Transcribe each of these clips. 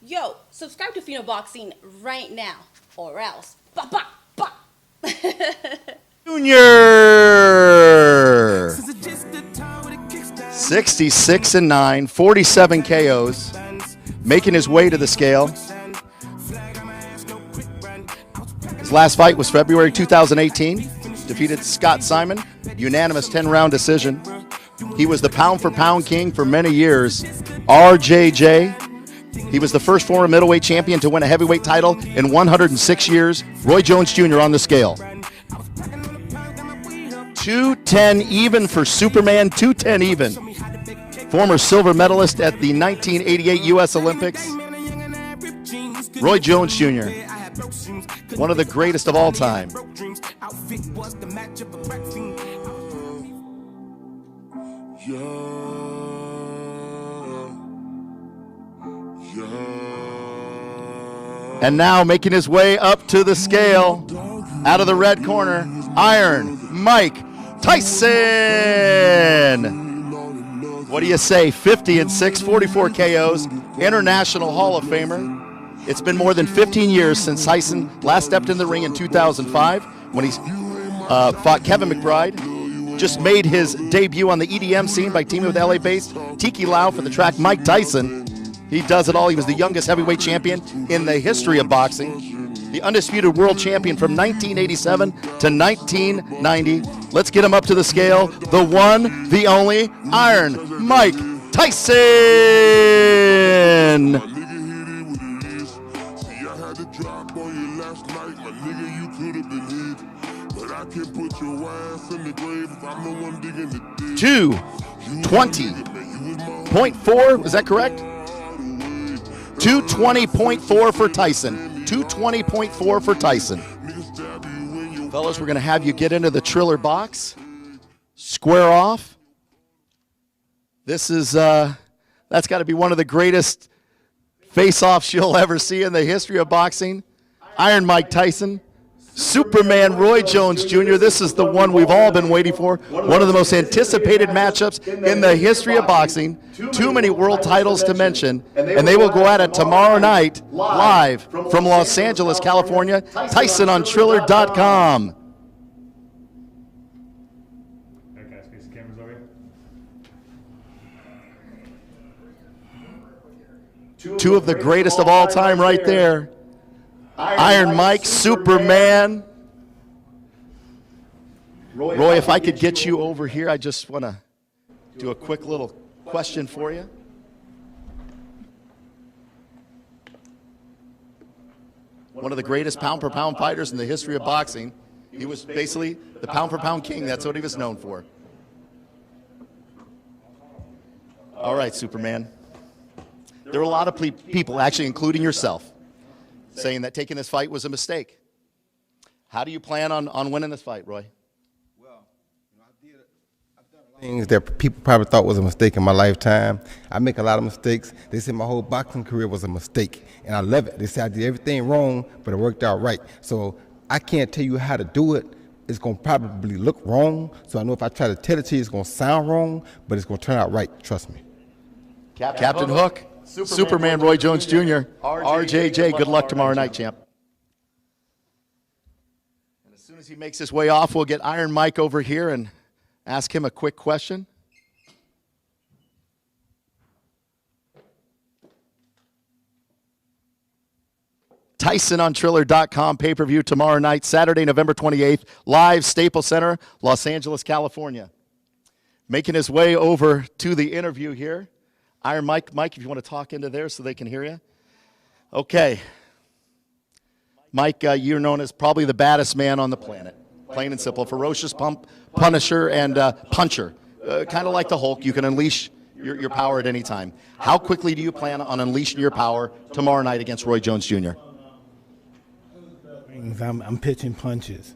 Yo, subscribe to Fino Boxing right now, or else. Bah, bah, bah. Junior 66-9, 47 KOs, making his way to the scale. His last fight was February 2018. Defeated Scott Simon, unanimous 10-round decision. He was the pound-for-pound king for many years. RJJ. He was the first former middleweight champion to win a heavyweight title in 106 years. Roy Jones Jr. on the scale. 210 even for Superman, 210 even. Former silver medalist at the 1988 U.S. Olympics. Roy Jones Jr., one of the greatest of all time. And now making his way up to the scale, out of the red corner, Iron Mike Tyson. What do you say? 50-6, 44 KOs, International Hall of Famer. It's been more than 15 years since Tyson last stepped in the ring in 2005 when he fought Kevin McBride. Just made his debut on the EDM scene by teaming with LA-based Tiki Lau for the track Mike Tyson. He does it all. He was the youngest heavyweight champion in the history of boxing. The undisputed world champion from 1987 to 1990. Let's get him up to the scale. The one, the only, Iron Mike Tyson. Two 20.4, is that correct? 220.4 for Tyson. 220.4 for Tyson. Fellas, we're going to have you get into the Triller box. Square off. This is, that's got to be one of the greatest face-offs you'll ever see in the history of boxing. Iron Mike Tyson. Superman Roy Jones Jr. This is the one we've all been waiting for. One of the most anticipated matchups in the history of boxing. Too many world titles to mention. And they will go at it tomorrow night, live from Los Angeles, California. Tyson on Triller.com. Two of the greatest of all time right there. Iron Mike, Superman. Roy, if I could get you over here, I just want to do a quick little question for you. One of the greatest pound-for-pound fighters in the history of boxing. He was basically the pound-for-pound king. That's what he was known for. All right, Superman. There are a lot of people, actually including yourself, saying that taking this fight was a mistake. How do you plan on winning this fight, Roy? Well, I've done a lot of things that people probably thought was a mistake in my lifetime. I make a lot of mistakes. They said my whole boxing career was a mistake, and I love it. They said I did everything wrong, but it worked out right. So I can't tell you how to do it. It's going to probably look wrong. So I know if I try to tell it to you, it's going to sound wrong, but it's going to turn out right. Trust me. Captain Hook. Superman Roy Jones Jr. RJJ, good luck tomorrow night, champ. And as soon as he makes his way off, we'll get Iron Mike over here and ask him a quick question. Tyson on Triller.com, pay-per-view tomorrow night, Saturday, November 28th, live, Staples Center, Los Angeles, California. Making his way over to the interview here. Iron Mike, if you want to talk into there so they can hear you. Okay. Mike, you're known as probably the baddest man on the planet. Plain and simple. Ferocious punisher and puncher. Kind of like the Hulk. You can unleash your power at any time. How quickly do you plan on unleashing your power tomorrow night against Roy Jones Jr.? I'm pitching punches.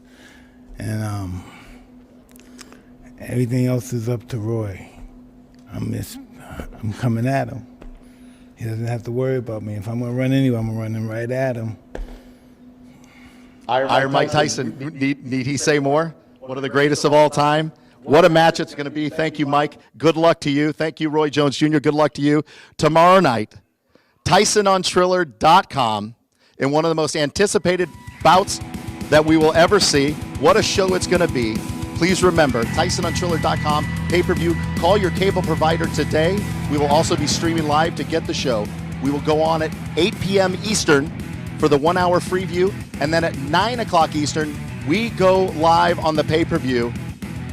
And everything else is up to Roy. I'm coming at him. He doesn't have to worry about me. If I'm going to run anyway, I'm running right at him. Iron Mike Tyson, need he say more? One of the greatest of all time. What a match it's going to be. Thank you, Mike. Good luck to you. Thank you, Roy Jones Jr. Good luck to you. Tomorrow night, TysonOnTriller.com in one of the most anticipated bouts that we will ever see. What a show it's going to be. Please remember, TysonOnTriller.com, pay-per-view. Call your cable provider today. We will also be streaming live to get the show. We will go on at 8 p.m. Eastern for the 1 hour free view. And then at 9 o'clock Eastern, we go live on the pay-per-view.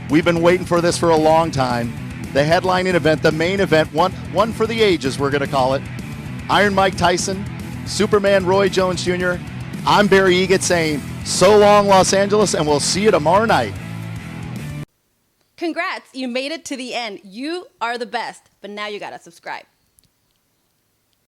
We've been waiting for this for a long time. The headlining event, the main event, one for the ages, we're going to call it. Iron Mike Tyson, Superman Roy Jones Jr. I'm Barry Egan saying, so long, Los Angeles, and we'll see you tomorrow night. Congrats, you made it to the end. You are the best, but now you gotta subscribe.